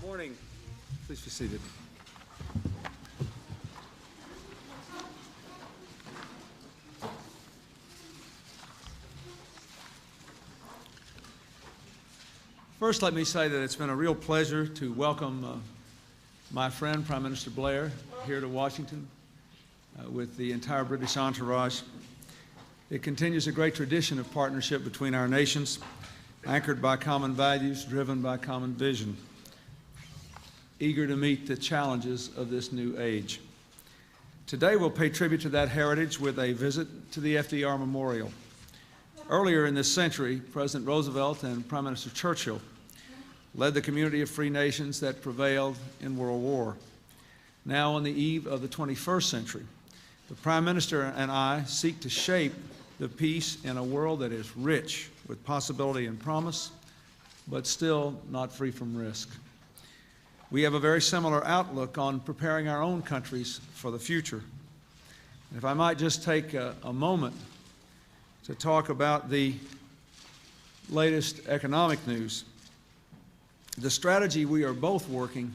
Morning. Please be seated. First, let me say that it's been a real pleasure to welcome my friend, Prime Minister Blair, here to Washington with the entire British entourage. It continues a great tradition of partnership between our nations, anchored by common values, driven by common vision, eager to meet the challenges of this new age. Today, we'll pay tribute to that heritage with a visit to the FDR Memorial. Earlier in this century, President Roosevelt and Prime Minister Churchill led the community of free nations that prevailed in World War. Now, on the eve of the 21st century, the Prime Minister and I seek to shape the peace in a world that is rich with possibility and promise, but still not free from risk. We have a very similar outlook on preparing our own countries for the future. And if I might just take a moment to talk about the latest economic news. The strategy we are both working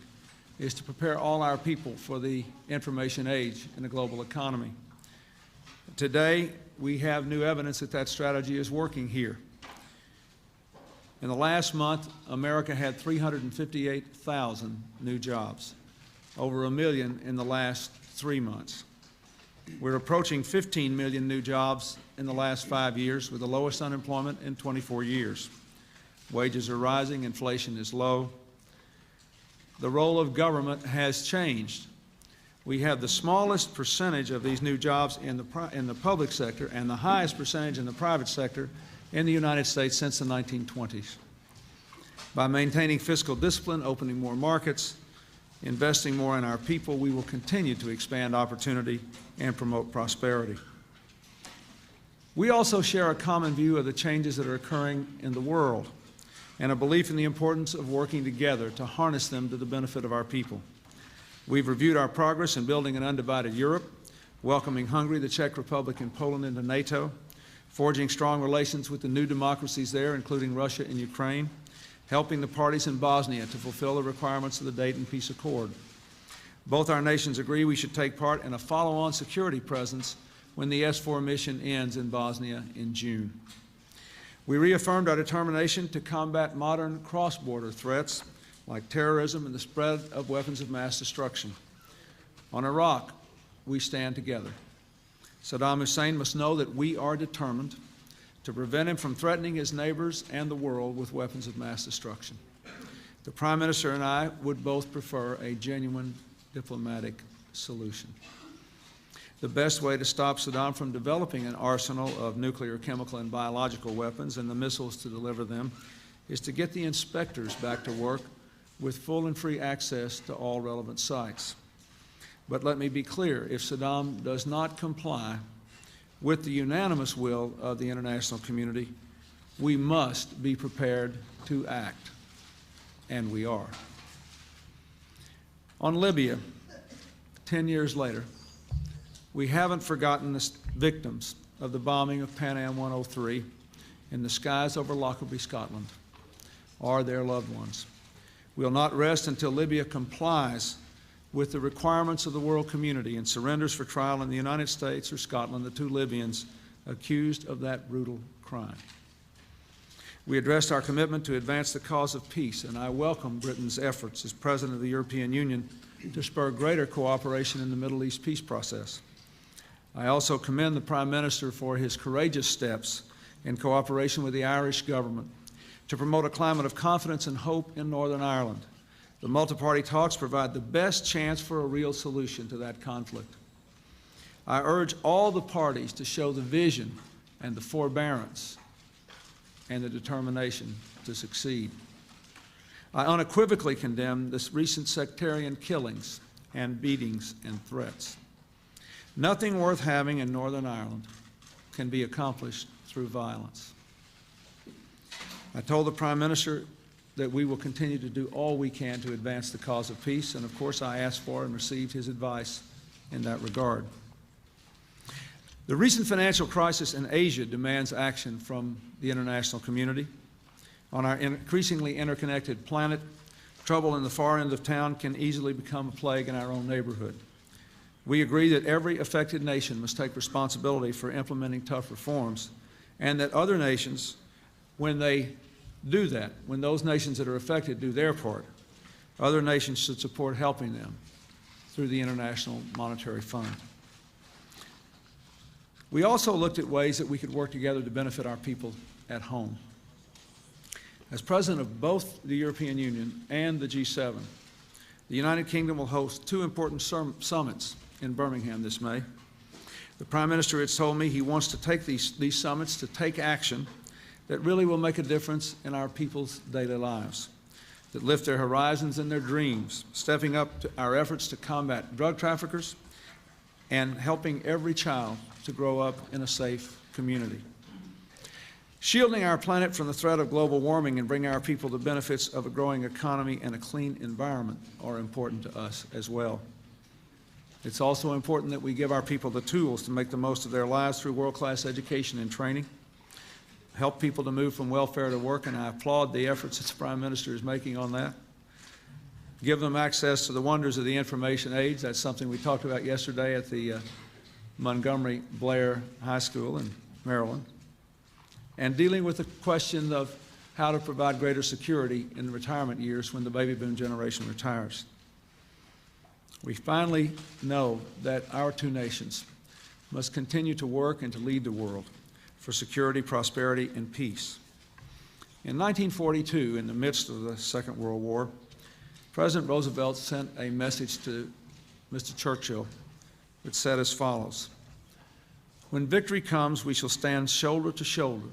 is to prepare all our people for the information age in the global economy. Today, we have new evidence that that strategy is working here. In the last month, America had 358,000 new jobs, over 1 million in the last 3 months. We're approaching 15 million new jobs in the last 5 years, with the lowest unemployment in 24 years. Wages are rising, inflation is low. The role of government has changed. We have the smallest percentage of these new jobs in the public sector and the highest percentage in the private sector in the United States since the 1920s. By maintaining fiscal discipline, opening more markets, investing more in our people, we will continue to expand opportunity and promote prosperity. We also share a common view of the changes that are occurring in the world and a belief in the importance of working together to harness them to the benefit of our people. We've reviewed our progress in building an undivided Europe, welcoming Hungary, the Czech Republic, and Poland into NATO, forging strong relations with the new democracies there, including Russia and Ukraine, helping the parties in Bosnia to fulfill the requirements of the Dayton Peace Accord. Both our nations agree we should take part in a follow-on security presence when the S-4 mission ends in Bosnia in June. We reaffirmed our determination to combat modern cross-border threats like terrorism and the spread of weapons of mass destruction. On Iraq, we stand together. Saddam Hussein must know that we are determined to prevent him from threatening his neighbors and the world with weapons of mass destruction. The Prime Minister and I would both prefer a genuine diplomatic solution. The best way to stop Saddam from developing an arsenal of nuclear, chemical, and biological weapons and the missiles to deliver them is to get the inspectors back to work with full and free access to all relevant sites. But let me be clear, if Saddam does not comply with the unanimous will of the international community, we must be prepared to act, and we are. On Libya, 10 years later, we haven't forgotten the victims of the bombing of Pan Am 103 in the skies over Lockerbie, Scotland, or their loved ones. We'll not rest until Libya complies with the requirements of the world community and surrenders for trial in the United States or Scotland the 2 Libyans accused of that brutal crime. We addressed our commitment to advance the cause of peace, and I welcome Britain's efforts as President of the European Union to spur greater cooperation in the Middle East peace process. I also commend the Prime Minister for his courageous steps in cooperation with the Irish government to promote a climate of confidence and hope in Northern Ireland. The multi-party talks provide the best chance for a real solution to that conflict. I urge all the parties to show the vision and the forbearance and the determination to succeed. I unequivocally condemn this recent sectarian killings and beatings and threats. Nothing worth having in Northern Ireland can be accomplished through violence. I told the Prime Minister that we will continue to do all we can to advance the cause of peace, and of course I asked for and received his advice in that regard. The recent financial crisis in Asia demands action from the international community. On our increasingly interconnected planet, Trouble in the far end of town can easily become a plague in our own neighborhood. We agree that every affected nation must take responsibility for implementing tough reforms, and that other nations, when they do that, when those nations that are affected do their part, other nations should support helping them through the International Monetary Fund. We also looked at ways that we could work together to benefit our people at home. As president of both the European Union and the G7, the United Kingdom will host two important summits in Birmingham this May. The Prime Minister has told me he wants to take these summits to take action that really will make a difference in our people's daily lives, that lift their horizons and their dreams, stepping up to our efforts to combat drug traffickers and helping every child to grow up in a safe community. Shielding our planet from the threat of global warming and bringing our people the benefits of a growing economy and a clean environment are important to us as well. It's also important that we give our people the tools to make the most of their lives through world-class education and training, help people to move from welfare to work, and I applaud the efforts that the Prime Minister is making on that. Give them access to the wonders of the information age. That's something we talked about yesterday at the Montgomery Blair High School in Maryland. And dealing with the question of how to provide greater security in the retirement years when the baby boom generation retires. We finally know that our two nations must continue to work and to lead the world for security, prosperity, and peace. In 1942, in the midst of the Second World War, President Roosevelt sent a message to Mr. Churchill which said as follows: "When victory comes, we shall stand shoulder to shoulder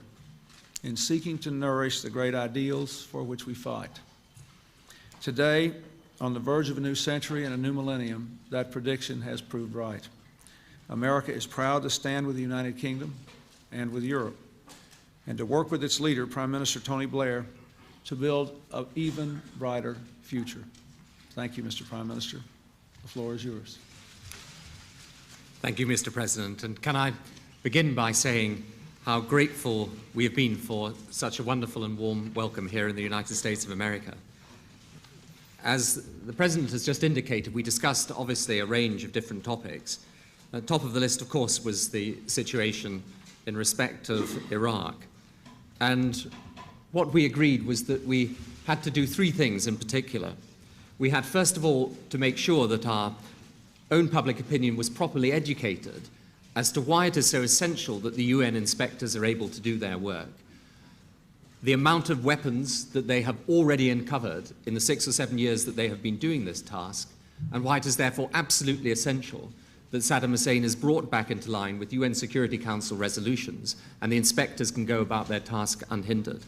in seeking to nourish the great ideals for which we fight." Today, on the verge of a new century and a new millennium, that prediction has proved right. America is proud to stand with the United Kingdom and with Europe, and to work with its leader, Prime Minister Tony Blair, to build an even brighter future. Thank you, Mr. Prime Minister. The floor is yours. Thank you, Mr. President. And can I begin by saying how grateful we have been for such a wonderful and warm welcome here in the United States of America. As the President has just indicated, we discussed obviously a range of different topics. At the top of the list, of course, was the situation in respect of Iraq. And what we agreed was that we had to do three things in particular. We had, first of all, to make sure that our own public opinion was properly educated as to why it is so essential that the UN inspectors are able to do their work. The amount of weapons that they have already uncovered in the 6 or 7 years that they have been doing this task, and why it is therefore absolutely essential that Saddam Hussein is brought back into line with UN Security Council resolutions and the inspectors can go about their task unhindered.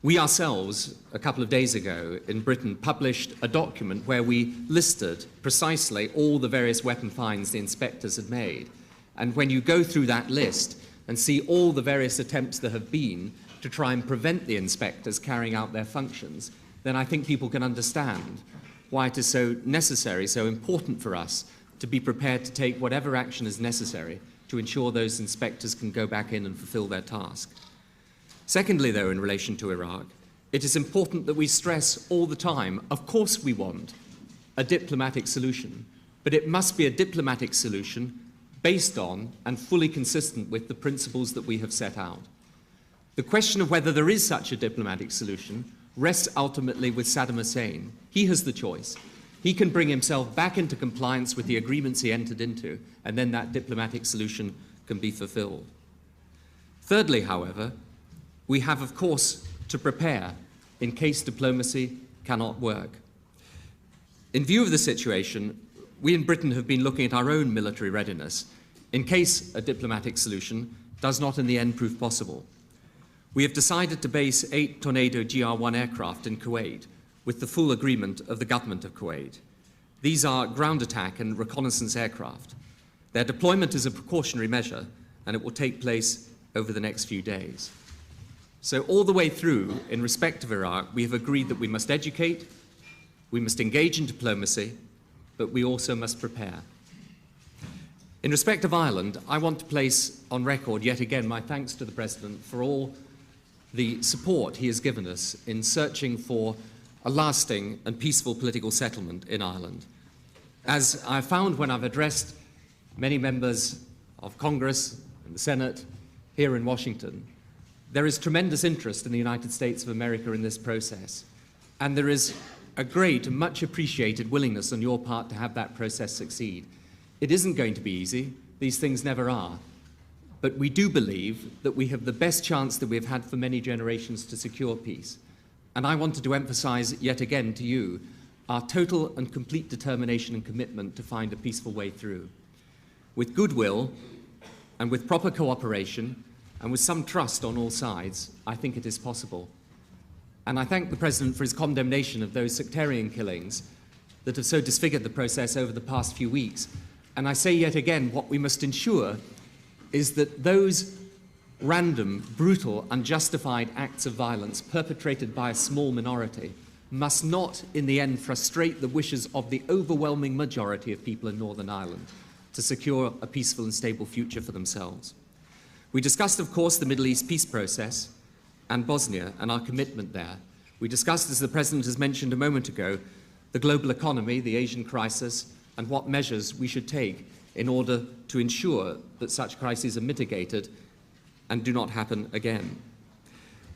We ourselves, a couple of days ago in Britain, published a document where we listed precisely all the various weapon finds the inspectors had made. And when you go through that list and see all the various attempts there have been to try and prevent the inspectors carrying out their functions, then I think people can understand why it is so necessary, so important for us to be prepared to take whatever action is necessary to ensure those inspectors can go back in and fulfill their task. Secondly, though, in relation to Iraq, it is important that we stress all the time, of course we want a diplomatic solution, but it must be a diplomatic solution based on and fully consistent with the principles that we have set out. The question of whether there is such a diplomatic solution rests ultimately with Saddam Hussein. He has the choice. He can bring himself back into compliance with the agreements he entered into, and then that diplomatic solution can be fulfilled. Thirdly, however, we have, of course, to prepare in case diplomacy cannot work. In view of the situation, we in Britain have been looking at our own military readiness in case a diplomatic solution does not in the end prove possible. We have decided to base 8 Tornado GR-1 aircraft in Kuwait with the full agreement of the government of Kuwait. These are ground attack and reconnaissance aircraft. Their deployment is a precautionary measure, and it will take place over the next few days. So all the way through, in respect of Iraq, we have agreed that we must educate, we must engage in diplomacy, but we also must prepare. In respect of Ireland, I want to place on record yet again my thanks to the President for all the support he has given us in searching for a lasting and peaceful political settlement in Ireland. As I found when I've addressed many members of Congress and the Senate here in Washington, there is tremendous interest in the United States of America in this process, and there is a great and much appreciated willingness on your part to have that process succeed. It isn't going to be easy. These things never are. But we do believe that we have the best chance that we've had for many generations to secure peace. And I wanted to emphasize yet again to you our total and complete determination and commitment to find a peaceful way through. With goodwill and with proper cooperation and with some trust on all sides, I think it is possible. And I thank the President for his condemnation of those sectarian killings that have so disfigured the process over the past few weeks. And I say yet again, what we must ensure is that those random, brutal, unjustified acts of violence perpetrated by a small minority must not, in the end, frustrate the wishes of the overwhelming majority of people in Northern Ireland to secure a peaceful and stable future for themselves. We discussed, of course, the Middle East peace process and Bosnia and our commitment there. We discussed, as the President has mentioned a moment ago, the global economy, the Asian crisis, and what measures we should take in order to ensure that such crises are mitigated and do not happen again.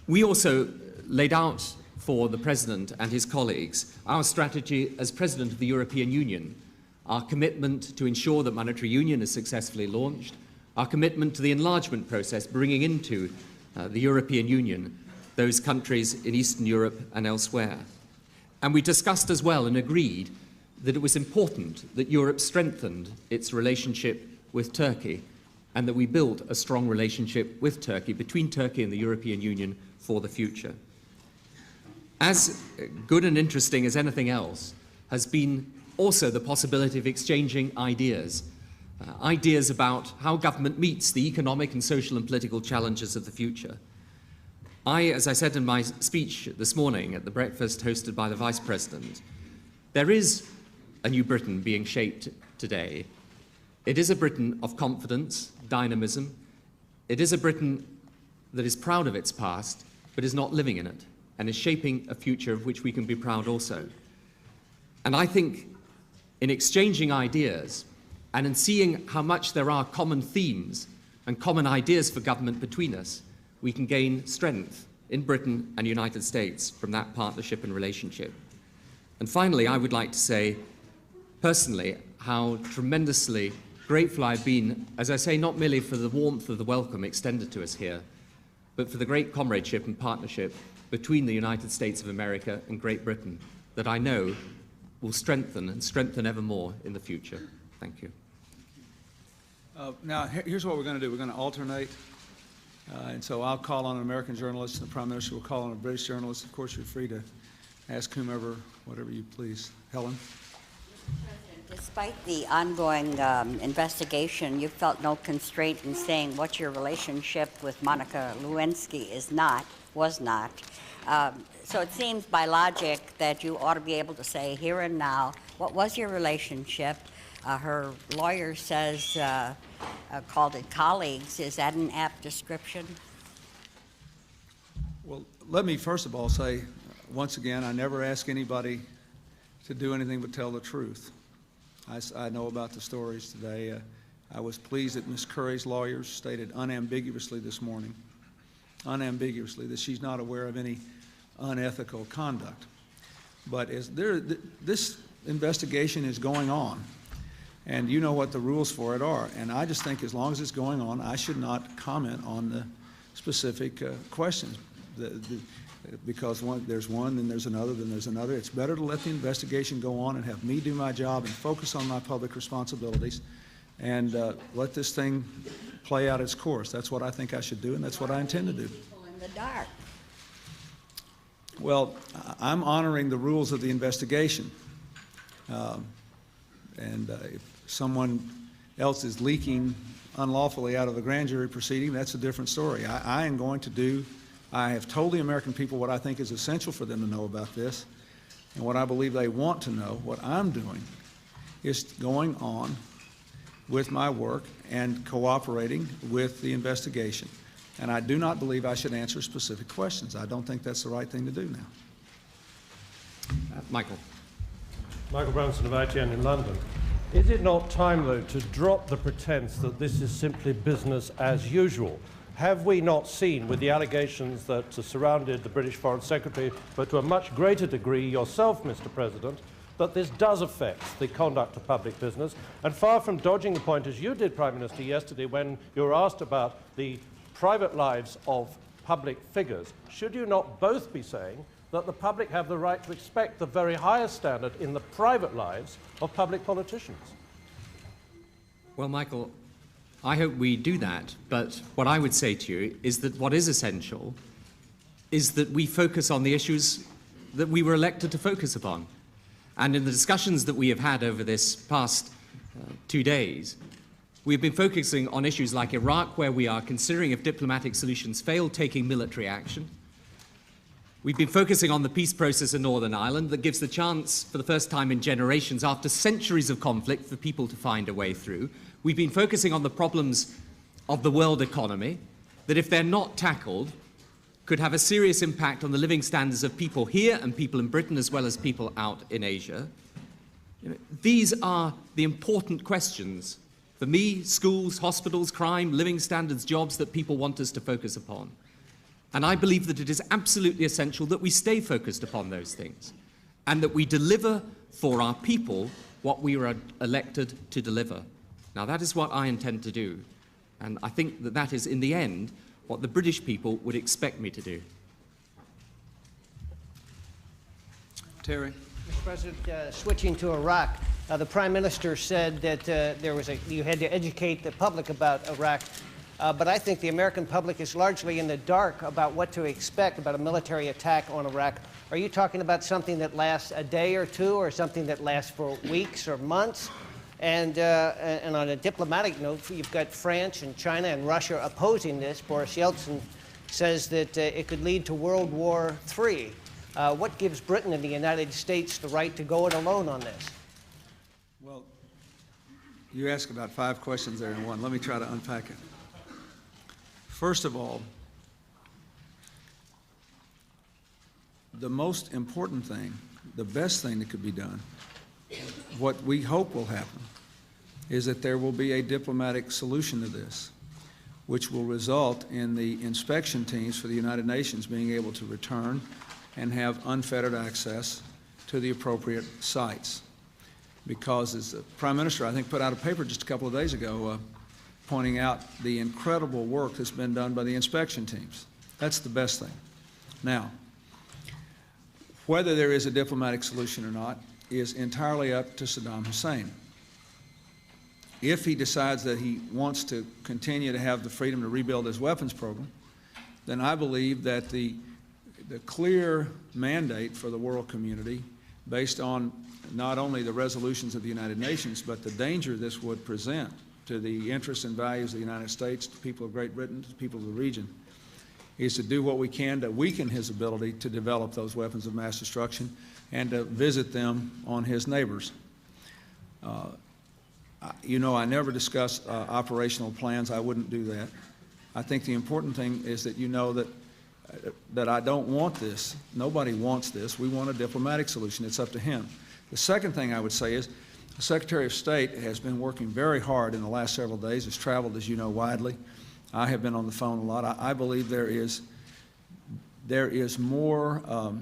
We also laid out for the President and his colleagues our strategy as President of the European Union, our commitment to ensure that monetary union is successfully launched, our commitment to the enlargement process, bringing into the European Union those countries in Eastern Europe and elsewhere. And we discussed as well and agreed that it was important that Europe strengthened its relationship with Turkey and that we built a strong relationship with Turkey, between Turkey and the European Union, for the future. As good and interesting as anything else has been also the possibility of exchanging ideas, ideas about how government meets the economic and social and political challenges of the future. As I said in my speech this morning at the breakfast hosted by the Vice President, there is a new Britain being shaped today. It is a Britain of confidence, dynamism. It is a Britain that is proud of its past, but is not living in it, and is shaping a future of which we can be proud also. And I think in exchanging ideas and in seeing how much there are common themes and common ideas for government between us, we can gain strength in Britain and the United States from that partnership and relationship. And finally, I would like to say personally how tremendously grateful I've been, as I say, not merely for the warmth of the welcome extended to us here, but for the great comradeship and partnership between the United States of America and Great Britain that I know will strengthen and strengthen ever more in the future. Thank you. Now, here's what we're going to do. We're going to alternate. And so I'll call on an American journalist, and the Prime Minister will call on a British journalist. Of course, you're free to ask whomever, whatever you please. Helen? Despite the ongoing investigation, you felt no constraint in saying what your relationship with Monica Lewinsky was not. So it seems by logic that you ought to be able to say here and now, what was your relationship? Her lawyer says, called it colleagues. Is that an apt description? Well, let me first of all say, once again, I never ask anybody to do anything but tell the truth. I know about the stories today. I was pleased that Ms. Curry's lawyers stated unambiguously this morning, unambiguously, that she's not aware of any unethical conduct. But this investigation is going on, and you know what the rules for it are. And I just think as long as it's going on, I should not comment on the specific questions. Because there's one, then there's another, then there's another. It's better to let the investigation go on and have me do my job and focus on my public responsibilities and let this thing play out its course. That's what I think I should do, and that's what I intend to do. People in the dark. Well, I'm honoring the rules of the investigation. If someone else is leaking unlawfully out of a grand jury proceeding, that's a different story. I have told the American people what I think is essential for them to know about this, and what I believe they want to know. What I'm doing is going on with my work and cooperating with the investigation. And I do not believe I should answer specific questions. I don't think that's the right thing to do now. Michael. Michael Branson of ITN in London. Is it not time, though, to drop the pretense that this is simply business as usual? Have we not seen, with the allegations that surrounded the British Foreign Secretary, but to a much greater degree yourself, Mr. President, that this does affect the conduct of public business? And far from dodging the point, as you did, Prime Minister, yesterday when you were asked about the private lives of public figures, should you not both be saying that the public have the right to expect the very highest standard in the private lives of public politicians? Well, Michael, I hope we do that, but what I would say to you is that what is essential is that we focus on the issues that we were elected to focus upon. And in the discussions that we have had over this past 2 days, we've been focusing on issues like Iraq, where we are considering, if diplomatic solutions fail, taking military action. We've been focusing on the peace process in Northern Ireland that gives the chance, for the first time in generations, after centuries of conflict, for people to find a way through. We've been focusing on the problems of the world economy that, if they're not tackled, could have a serious impact on the living standards of people here and people in Britain, as well as people out in Asia. These are the important questions for me: schools, hospitals, crime, living standards, jobs, that people want us to focus upon. And I believe that it is absolutely essential that we stay focused upon those things and that we deliver for our people what we were elected to deliver. Now, that is what I intend to do. And I think that that is, in the end, what the British people would expect me to do. Terry. Mr. President, switching to Iraq, the Prime Minister said that you had to educate the public about Iraq. But I think the American public is largely in the dark about what to expect about a military attack on Iraq. Are you talking about something that lasts a day or two, or something that lasts for weeks or months? And on a diplomatic note, you've got France and China and Russia opposing this. Boris Yeltsin says that it could lead to World War III. What gives Britain and the United States the right to go it alone on this? Well, you asked about 5 questions there in one. Let me try to unpack it. First of all, the most important thing, the best thing that could be done, what we hope will happen, is that there will be a diplomatic solution to this, which will result in the inspection teams for the United Nations being able to return and have unfettered access to the appropriate sites. Because, as the Prime Minister, I think, put out a paper just a couple of days ago pointing out the incredible work that's been done by the inspection teams. That's the best thing. Now, whether there is a diplomatic solution or not is entirely up to Saddam Hussein. If he decides that he wants to continue to have the freedom to rebuild his weapons program, then I believe that the clear mandate for the world community, based on not only the resolutions of the United Nations, but the danger this would present to the interests and values of the United States, to the people of Great Britain, to the people of the region, is to do what we can to weaken his ability to develop those weapons of mass destruction and to visit them on his neighbors. You know, I never discuss operational plans. I wouldn't do that. I think the important thing is that you know that I don't want this. Nobody wants this. We want a diplomatic solution. It's up to him. The second thing I would say is the Secretary of State has been working very hard in the last several days, has traveled, as you know, widely. I have been on the phone a lot. I believe there is more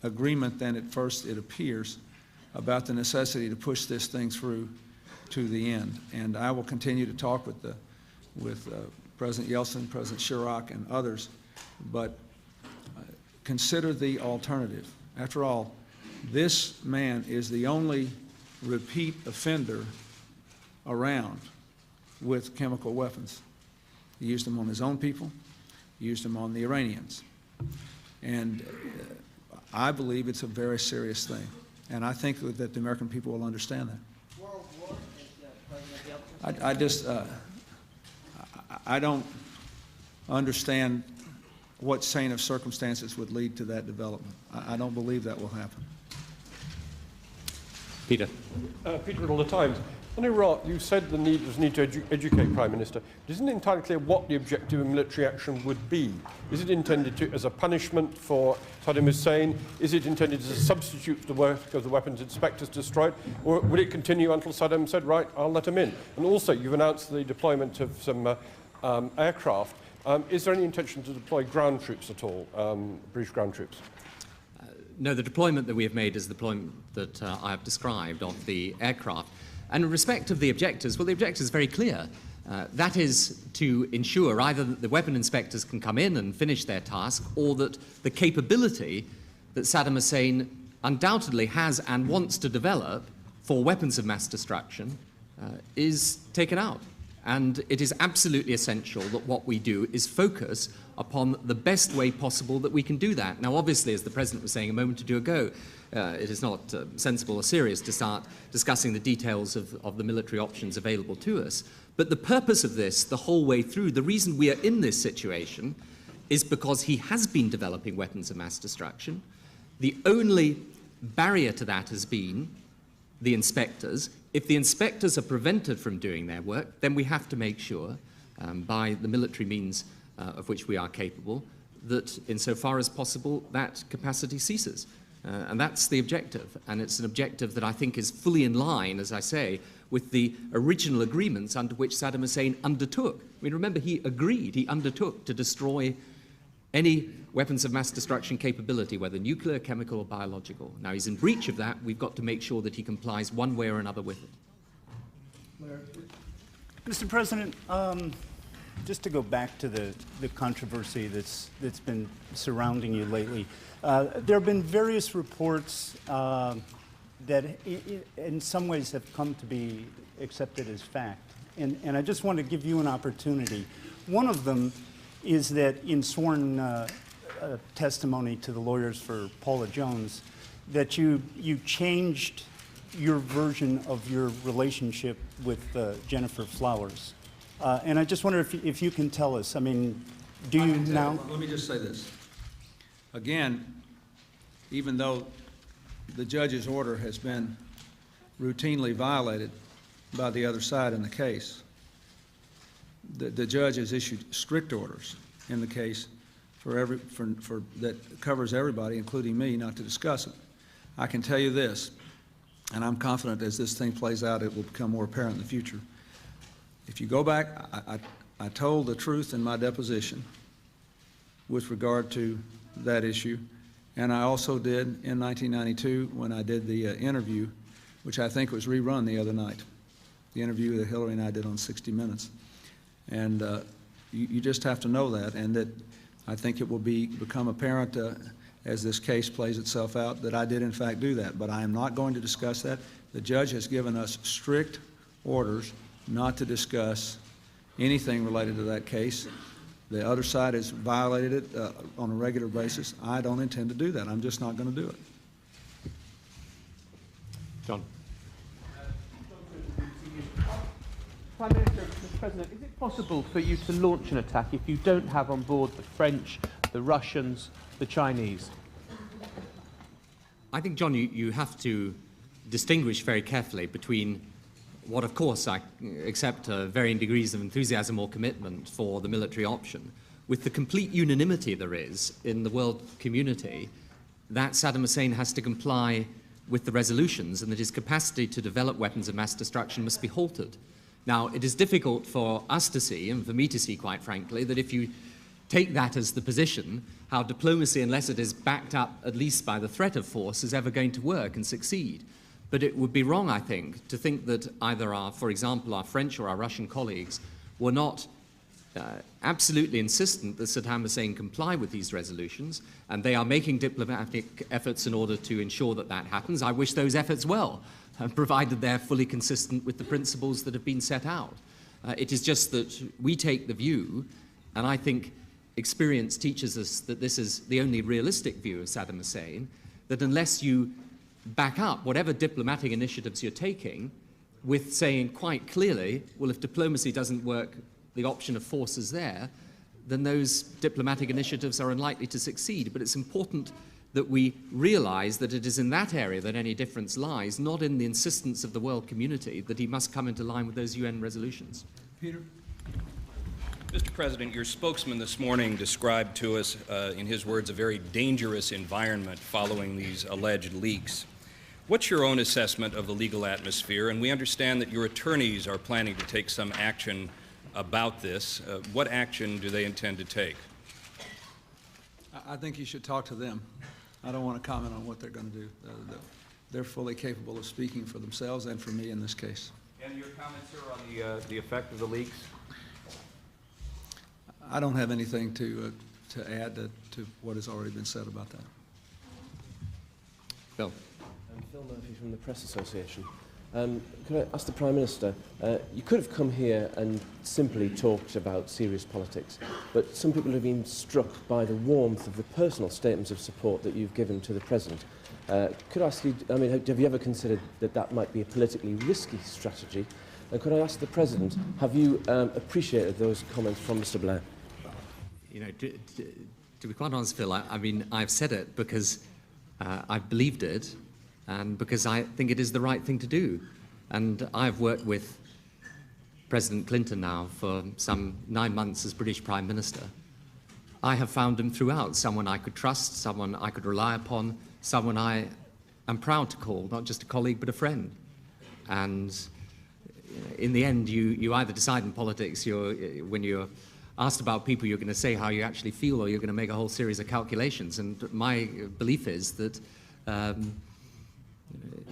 agreement than at first it appears about the necessity to push this thing through to the end. And I will continue to talk with President Yeltsin, President Chirac, and others, but consider the alternative. After all, this man is the only repeat offender around with chemical weapons. He used them on his own people, he used them on the Iranians. And I believe it's a very serious thing. And I think that the American people will understand that. World War, as President Yeltsin I don't understand what chain of circumstances would lead to that development. I don't believe that will happen. Peter. Peter at all the Times. On Iraq, you said there's need to educate Prime Minister. It isn't entirely clear what the objective of military action would be. Is it intended as a punishment for Saddam Hussein? Is it intended as a substitute for the work of the weapons inspectors destroyed? Or would it continue until Saddam said, right, I'll let him in? And also, you've announced the deployment of some aircraft. Is there any intention to deploy ground troops at all, British ground troops? No, the deployment that we have made is the deployment that I have described of the aircraft. And in respect of the objectives, well, the objective is very clear. That is to ensure either that the weapon inspectors can come in and finish their task, or that the capability that Saddam Hussein undoubtedly has and wants to develop for weapons of mass destruction is taken out. And it is absolutely essential that what we do is focus upon the best way possible that we can do that. Now, obviously, as the President was saying a moment or two ago, it is not sensible or serious to start discussing the details of the military options available to us. But the purpose of this, the whole way through, the reason we are in this situation is because he has been developing weapons of mass destruction. The only barrier to that has been the inspectors. If the inspectors are prevented from doing their work, then we have to make sure, by the military means of which we are capable, that insofar as possible, that capacity ceases. And that's the objective. And it's an objective that I think is fully in line, as I say, with the original agreements under which Saddam Hussein undertook. I mean, remember, he undertook to destroy any weapons of mass destruction capability, whether nuclear, chemical, or biological. Now, he's in breach of that. We've got to make sure that he complies one way or another with it. Mr. President, just to go back to the controversy that's been surrounding you lately, there have been various reports that in some ways have come to be accepted as fact. And I just want to give you an opportunity. One of them is that in sworn testimony to the lawyers for Paula Jones, that you changed your version of your relationship with Jennifer Flowers. And I just wonder if you can tell us, I mean, do you now? Let me just say this. Again, even though the judge's order has been routinely violated by the other side in the case, the judge has issued strict orders in the case that covers everybody, including me, not to discuss it. I can tell you this, and I'm confident as this thing plays out, it will become more apparent in the future. If you go back, I told the truth in my deposition with regard to that issue, and I also did in 1992 when I did the interview, which I think was rerun the other night, the interview that Hillary and I did on 60 Minutes. And you just have to know that, and that I think it will become apparent as this case plays itself out that I did in fact do that. But I am not going to discuss that. The judge has given us strict orders not to discuss anything related to that case. The other side has violated it on a regular basis. I don't intend to do that. I'm just not going to do it. John. Prime Minister, Mr. President, is it possible for you to launch an attack if you don't have on board the French, the Russians, the Chinese? I think, John, you have to distinguish very carefully between what, of course, I accept varying degrees of enthusiasm or commitment for the military option, with the complete unanimity there is in the world community that Saddam Hussein has to comply with the resolutions and that his capacity to develop weapons of mass destruction must be halted. Now, it is difficult for us to see, and for me to see, quite frankly, that if you take that as the position, how diplomacy, unless it is backed up at least by the threat of force, is ever going to work and succeed. But it would be wrong, I think, to think that either for example, our French or our Russian colleagues were not absolutely insistent that Saddam Hussein comply with these resolutions, and they are making diplomatic efforts in order to ensure that that happens. I wish those efforts well, provided they're fully consistent with the principles that have been set out. It is just that we take the view, and I think experience teaches us that this is the only realistic view of Saddam Hussein, that unless you back up whatever diplomatic initiatives you're taking with saying quite clearly, well, if diplomacy doesn't work, the option of force is there, then those diplomatic initiatives are unlikely to succeed. But it's important that we realize that it is in that area that any difference lies, not in the insistence of the world community that he must come into line with those UN resolutions. Peter? Mr. President, your spokesman this morning described to us, in his words, a very dangerous environment following these alleged leaks. What's your own assessment of the legal atmosphere? And we understand that your attorneys are planning to take some action about this. What action do they intend to take? I think you should talk to them. I don't want to comment on what they're going to do. They're fully capable of speaking for themselves and for me in this case. And your comments, sir, on the effect of the leaks? I don't have anything to add to what has already been said about that. Bill. I'm Phil Murphy from the Press Association. Could I ask the Prime Minister, you could have come here and simply talked about serious politics, but some people have been struck by the warmth of the personal statements of support that you've given to the President. Could I ask you, I mean, have you ever considered that that might be a politically risky strategy? And could I ask the President, have you appreciated those comments from Mr. Blair? You know, to be quite honest, Phil, I mean, I've said it because I've believed it and because I think it is the right thing to do. And I've worked with President Clinton now for some 9 months as British Prime Minister. I have found him throughout someone I could trust, someone I could rely upon, someone I am proud to call, not just a colleague, but a friend. And in the end, you either decide in politics, when you're asked about people, you're going to say how you actually feel, or you're going to make a whole series of calculations. And my belief is that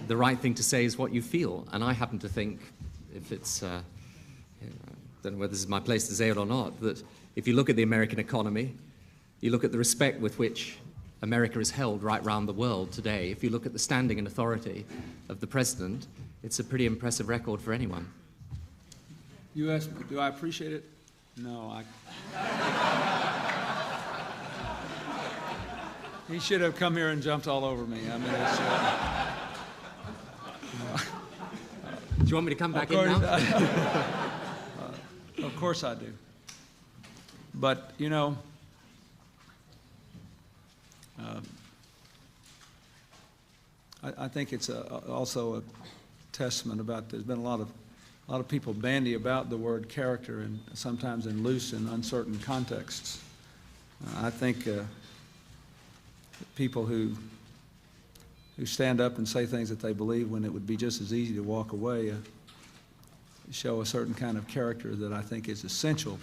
the right thing to say is what you feel. And I happen to think, if it's, I don't know whether this is my place to say it or not, that if you look at the American economy, you look at the respect with which America is held right around the world today, if you look at the standing and authority of the President, it's a pretty impressive record for anyone. You asked me, do I appreciate it? No, he should have come here and jumped all over me. I mean, it's, Do you want me to come back in now? Of course I do. But, you know, I think it's also a testament about there's been a lot of people bandy about the word character, and sometimes in loose and uncertain contexts. I think people who stand up and say things that they believe when it would be just as easy to walk away show a certain kind of character that I think is essential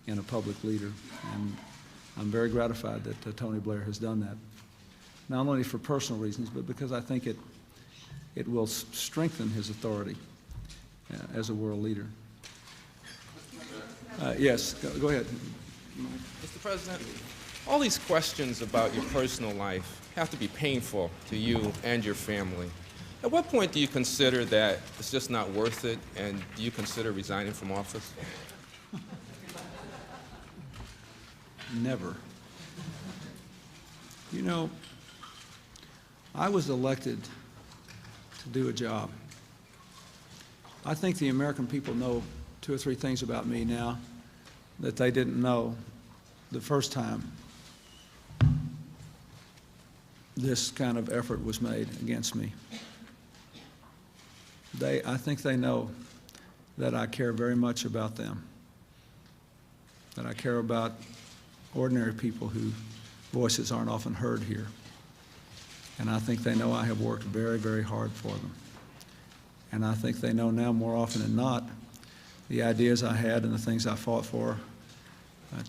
in a public leader. And I'm very gratified that Tony Blair has done that, not only for personal reasons, but because I think it will strengthen his authority as a world leader. Yes, go ahead. Mr. President, all these questions about your personal life have to be painful to you and your family. At what point do you consider that it's just not worth it, and do you consider resigning from office? Never. You know, I was elected to do a job. I think the American people know 2 or 3 things about me now that they didn't know the first time this kind of effort was made against me. I think they know that I care very much about them, that I care about ordinary people whose voices aren't often heard here. And I think they know I have worked very, very hard for them. And I think they know now more often than not the ideas I had and the things I fought for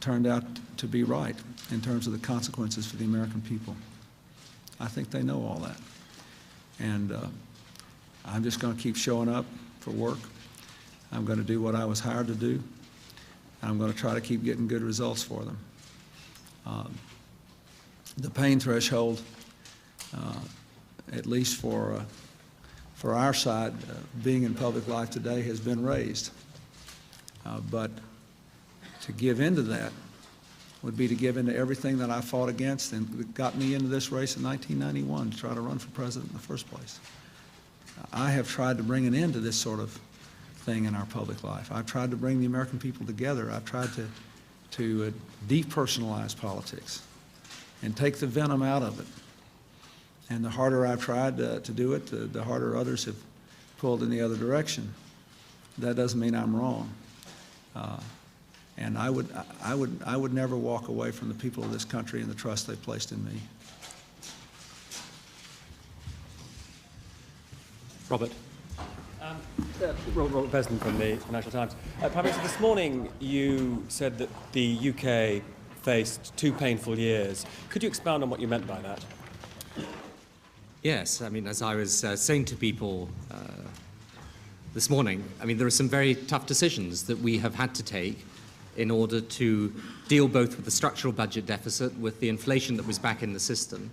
turned out to be right in terms of the consequences for the American people. I think they know all that. And I'm just going to keep showing up for work. I'm going to do what I was hired to do. And I'm going to try to keep getting good results for them. The pain threshold, at least for our side, being in public life today has been raised. But to give into that would be to give into everything that I fought against and got me into this race in 1991 to try to run for president in the first place. I have tried to bring an end to this sort of thing in our public life. I've tried to bring the American people together. I've tried to depersonalize politics and take the venom out of it And the harder I've tried to do it, the harder others have pulled in the other direction. That doesn't mean I'm wrong. And I would never walk away from the people of this country and the trust they placed in me. Robert. Robert Besden from the Financial Times. Prime Minister, this morning you said that the UK faced 2 painful years. Could you expound on what you meant by that? Yes, I mean, as I was saying to people this morning, I mean, there are some very tough decisions that we have had to take in order to deal both with the structural budget deficit, with the inflation that was back in the system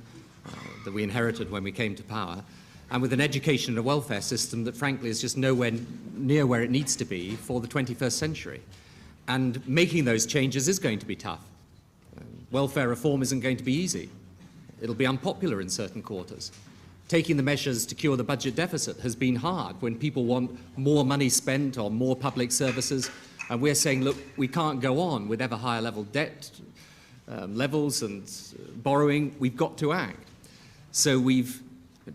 that we inherited when we came to power, and with an education and a welfare system that, frankly, is just nowhere near where it needs to be for the 21st century. And making those changes is going to be tough. Welfare reform isn't going to be easy. It'll be unpopular in certain quarters. Taking the measures to cure the budget deficit has been hard when people want more money spent on more public services, and we're saying, look, we can't go on with ever higher level debt levels and borrowing. We've got to act. So we've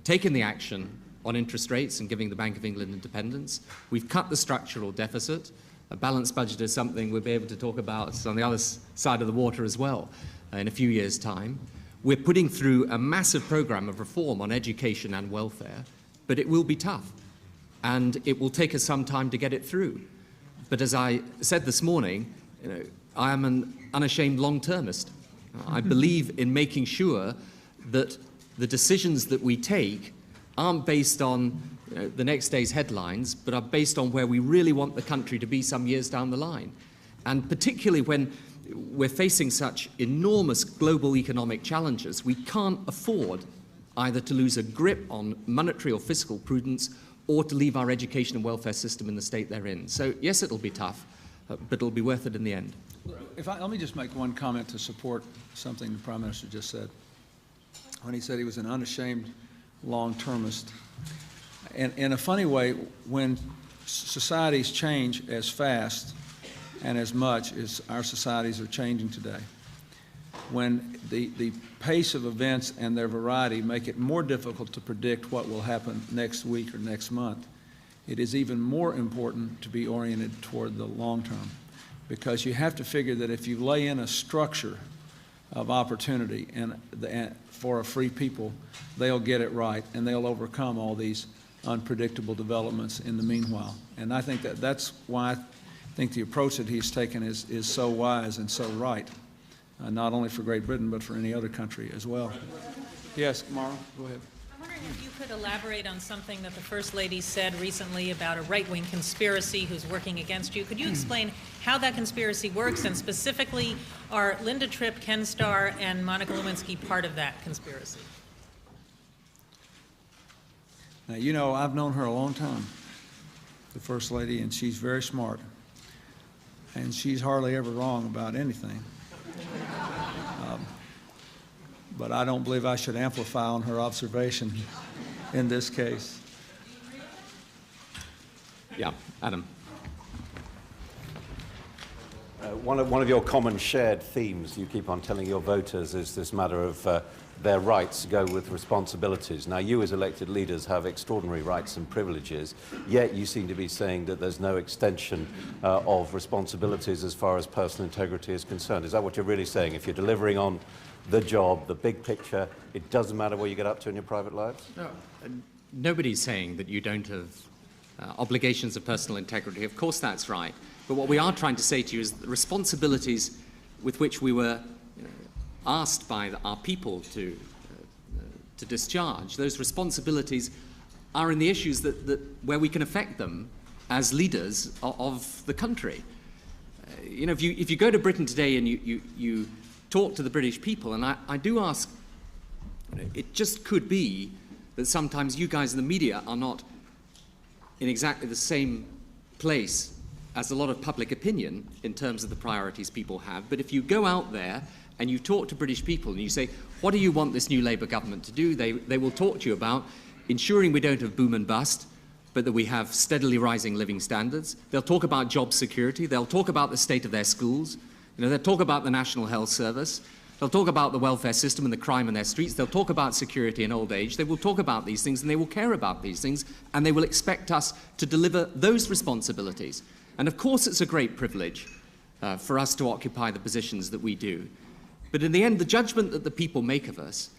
taken the action on interest rates and giving the Bank of England independence. We've cut the structural deficit. A balanced budget is something we'll be able to talk about on the other side of the water as well in a few years' time. We're putting through a massive program of reform on education and welfare, but it will be tough, and it will take us some time to get it through. But as I said this morning, I am an unashamed long-termist. I believe in making sure that the decisions that we take aren't based on the next day's headlines, but are based on where we really want the country to be some years down the line. And particularly when we're facing such enormous global economic challenges, we can't afford either to lose a grip on monetary or fiscal prudence or to leave our education and welfare system in the state they're in. So yes, it'll be tough, but it'll be worth it in the end. Let me just make one comment to support something the Prime Minister just said, when he said he was an unashamed long-termist. And in a funny way, when societies change as fast and as much as our societies are changing today, when the pace of events and their variety make it more difficult to predict what will happen next week or next month, it is even more important to be oriented toward the long term, because you have to figure that if you lay in a structure of opportunity and for a free people, they'll get it right and they'll overcome all these unpredictable developments in the meanwhile. And I think that's why I think the approach that he's taken is so wise and so right, not only for Great Britain but for any other country as well. Yes, Mara, go ahead. I'm wondering if you could elaborate on something that the First Lady said recently about a right-wing conspiracy who's working against you. Could you explain how that conspiracy works, and specifically, are Linda Tripp, Ken Starr, and Monica Lewinsky part of that conspiracy? Now, you know, I've known her a long time, the First Lady, and she's very smart. And she's hardly ever wrong about anything. But I don't believe I should amplify on her observation in this case. Yeah, Adam. One of your common shared themes you keep on telling your voters is this matter of their rights go with responsibilities. Now, you as elected leaders have extraordinary rights and privileges, yet you seem to be saying that there's no extension of responsibilities as far as personal integrity is concerned. Is that what you're really saying? If you're delivering on the job, the big picture, it doesn't matter what you get up to in your private lives? No, nobody's saying that you don't have obligations of personal integrity. Of course that's right. But what we are trying to say to you is that the responsibilities with which we were asked by our people to discharge, those responsibilities are in the issues where we can affect them as leaders of the country. You know, if you go to Britain today and you talk to the British people, and I do ask, it just could be that sometimes you guys in the media are not in exactly the same place as a lot of public opinion in terms of the priorities people have. But if you go out there and you talk to British people and you say, what do you want this new Labour government to do? They will talk to you about ensuring we don't have boom and bust, but that we have steadily rising living standards. They'll talk about job security. They'll talk about the state of their schools. You know, they'll talk about the National Health Service. They'll talk about the welfare system and the crime in their streets. They'll talk about security and old age. They will talk about these things, and they will care about these things, and they will expect us to deliver those responsibilities. And of course it's a great privilege for us to occupy the positions that we do. But in the end, the judgment that the people make of us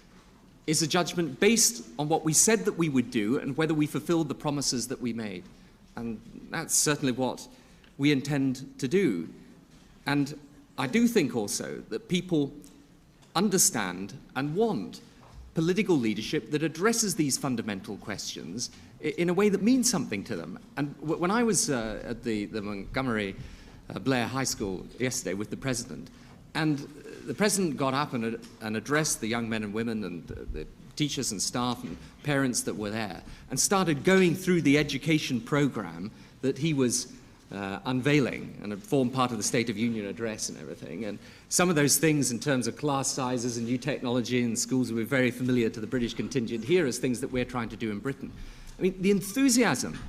is a judgment based on what we said that we would do and whether we fulfilled the promises that we made. And that's certainly what we intend to do. And I do think also that people understand and want political leadership that addresses these fundamental questions in a way that means something to them. And when I was at the Montgomery Blair High School yesterday with the president, and the president got up and addressed the young men and women and the teachers and staff and parents that were there, and started going through the education program that he was unveiling, and it formed part of the State of Union address and everything. And some of those things in terms of class sizes and new technology in schools were very familiar to the British contingent here as things that we're trying to do in Britain. I mean, the enthusiasm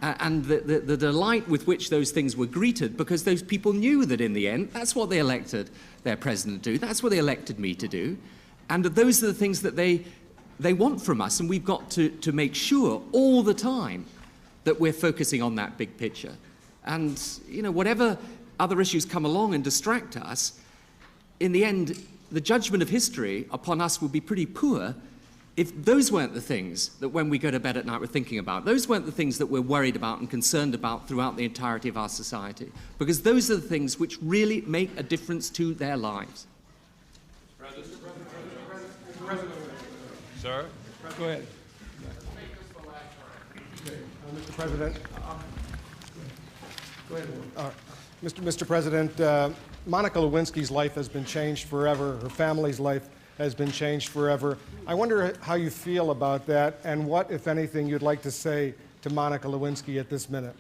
and the delight with which those things were greeted, because those people knew that in the end, that's what they elected their president to do, that's what they elected me to do, and that those are the things that they want from us, and we've got to make sure all the time that we're focusing on that big picture. And, you know, whatever other issues come along and distract us, in the end, the judgment of history upon us will be pretty poor if those weren't the things that when we go to bed at night we're thinking about. Those weren't the things that we're worried about and concerned about throughout the entirety of our society. Because those are the things which really make a difference to their lives. Sir? Go ahead. Mr. President. Go ahead. Mr. President, Monica Lewinsky's life has been changed forever. Her family's life has been changed forever. I wonder how you feel about that, and what, if anything, you'd like to say to Monica Lewinsky at this minute.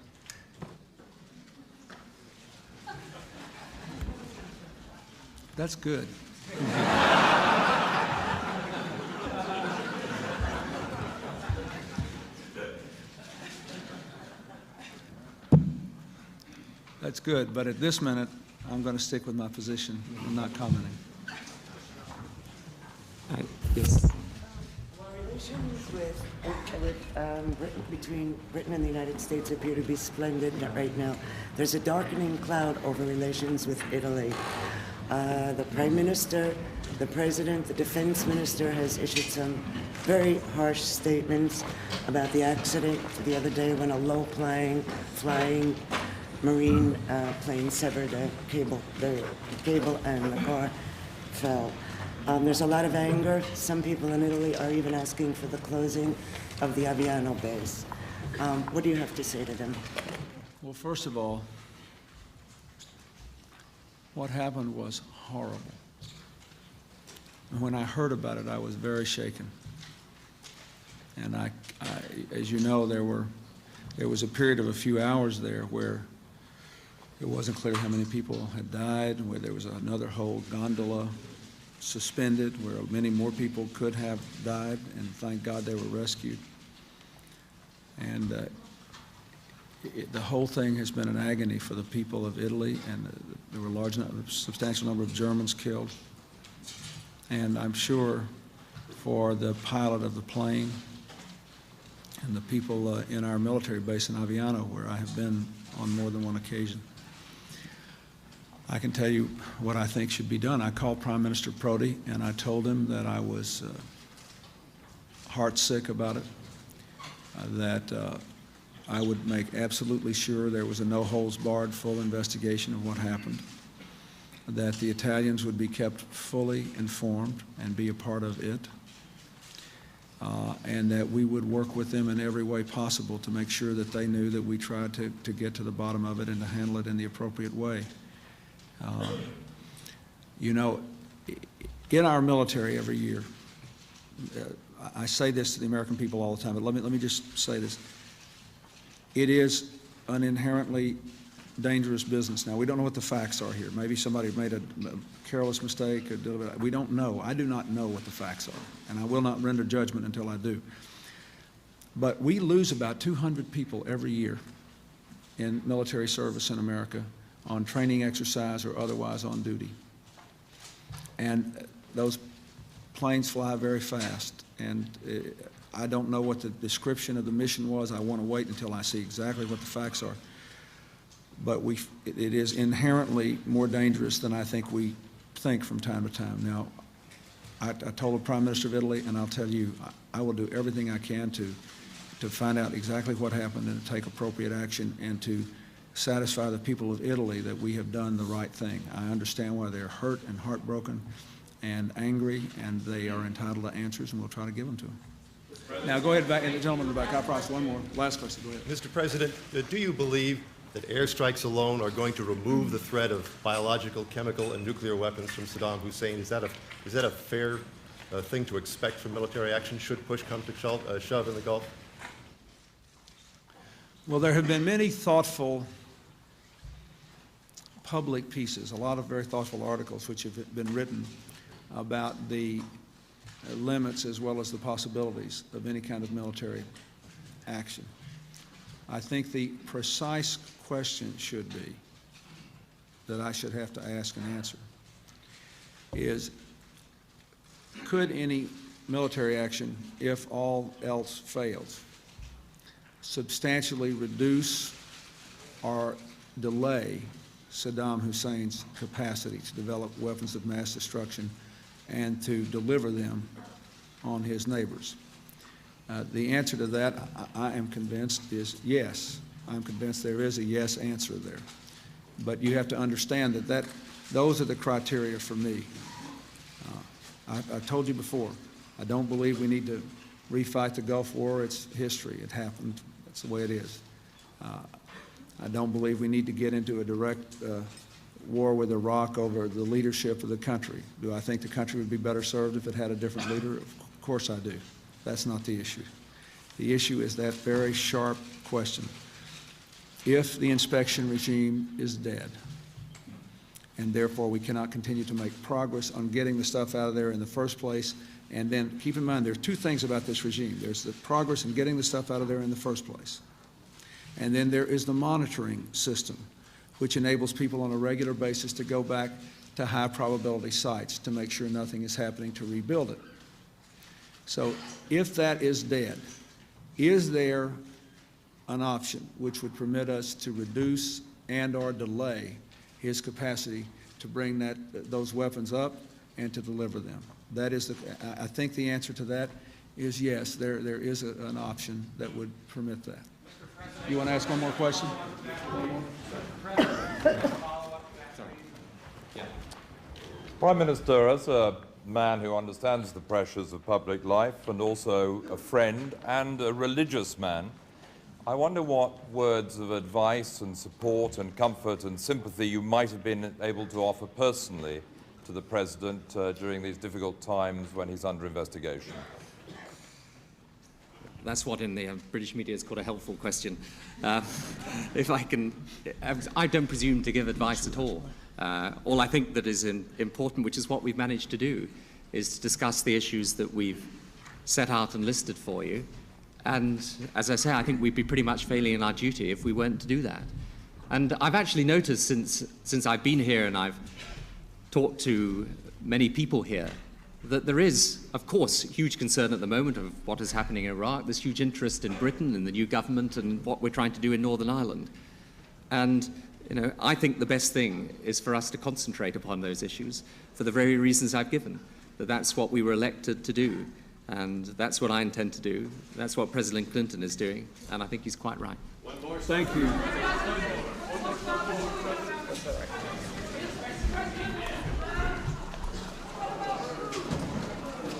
That's good. That's good, but at this minute, I'm going to stick with my position and not commenting. Yes. Well, relations between Britain and the United States appear to be splendid right now. There's a darkening cloud over relations with Italy. The Prime Minister, the President, the Defense Minister has issued some very harsh statements about the accident the other day when a low-flying Marine plane severed the cable and the car fell. There's a lot of anger. Some people in Italy are even asking for the closing of the Aviano base. What do you have to say to them? Well, first of all, what happened was horrible. And when I heard about it, I was very shaken. And I as you know, there was a period of a few hours there where it wasn't clear how many people had died, where there was another whole gondola suspended, where many more people could have died, and thank God they were rescued. And the whole thing has been an agony for the people of Italy, and there were a substantial number of Germans killed. And I'm sure for the pilot of the plane and the people in our military base in Aviano, where I have been on more than one occasion. I can tell you what I think should be done. I called Prime Minister Prodi and I told him that I was heartsick about it, that I would make absolutely sure there was a no-holds-barred full investigation of what happened, that the Italians would be kept fully informed and be a part of it, and that we would work with them in every way possible to make sure that they knew that we tried to get to the bottom of it and to handle it in the appropriate way. You know, in our military every year, I say this to the American people all the time, but let me just say this. It is an inherently dangerous business. Now, we don't know what the facts are here. Maybe somebody made a careless mistake. We don't know. I do not know what the facts are, and I will not render judgment until I do. But we lose about 200 people every year in military service in America on training exercise or otherwise on duty. And those planes fly very fast. And I don't know what the description of the mission was. I want to wait until I see exactly what the facts are. But it is inherently more dangerous than I think we think from time to time. Now, I told the Prime Minister of Italy, and I'll tell you, I will do everything I can to find out exactly what happened and to take appropriate action and to satisfy the people of Italy that we have done the right thing. I understand why they're hurt and heartbroken and angry, and they are entitled to answers, and we'll try to give them to them. Now, go ahead, back, and the gentleman in the back. I promise one more. Last question. Go ahead. Mr. President, do you believe that airstrikes alone are going to remove the threat of biological, chemical, and nuclear weapons from Saddam Hussein? Is that a fair thing to expect from military action should push come to shove in the Gulf? Well, there have been many thoughtful public pieces, a lot of very thoughtful articles which have been written about the limits as well as the possibilities of any kind of military action. I think the precise question should be, that I should have to ask and answer, is could any military action, if all else fails, substantially reduce or delay Saddam Hussein's capacity to develop weapons of mass destruction and to deliver them on his neighbors? The answer to that, I am convinced, is yes. I'm convinced there is a yes answer there. But you have to understand that those are the criteria for me. I told you before, I don't believe we need to refight the Gulf War. It's history. It happened. That's the way it is. I don't believe we need to get into a direct war with Iraq over the leadership of the country. Do I think the country would be better served if it had a different leader? Of course I do. That's not the issue. The issue is that very sharp question. If the inspection regime is dead, and therefore we cannot continue to make progress on getting the stuff out of there in the first place, and then keep in mind there are two things about this regime. There's the progress in getting the stuff out of there in the first place, and then there is the monitoring system, which enables people on a regular basis to go back to high probability sites to make sure nothing is happening to rebuild it. So if that is dead, is there an option which would permit us to reduce and or delay his capacity to bring those weapons up and to deliver them? That is I think the answer to that is yes, there is an option that would permit that. You want to ask one more question? Prime Minister, as a man who understands the pressures of public life and also a friend and a religious man, I wonder what words of advice and support and comfort and sympathy you might have been able to offer personally to the President during these difficult times when he's under investigation. That's what in the British media is called a helpful question. If I can, I don't presume to give advice at all. All I think that is important, which is what we've managed to do, is to discuss the issues that we've set out and listed for you. And as I say, I think we'd be pretty much failing in our duty if we weren't to do that. And I've actually noticed since I've been here and I've talked to many people here, that there is, of course, huge concern at the moment of what is happening in Iraq. There's huge interest in Britain and the new government and what we're trying to do in Northern Ireland. And I think the best thing is for us to concentrate upon those issues for the very reasons I've given, that's what we were elected to do. And that's what I intend to do. That's what President Clinton is doing. And I think he's quite right. Thank you.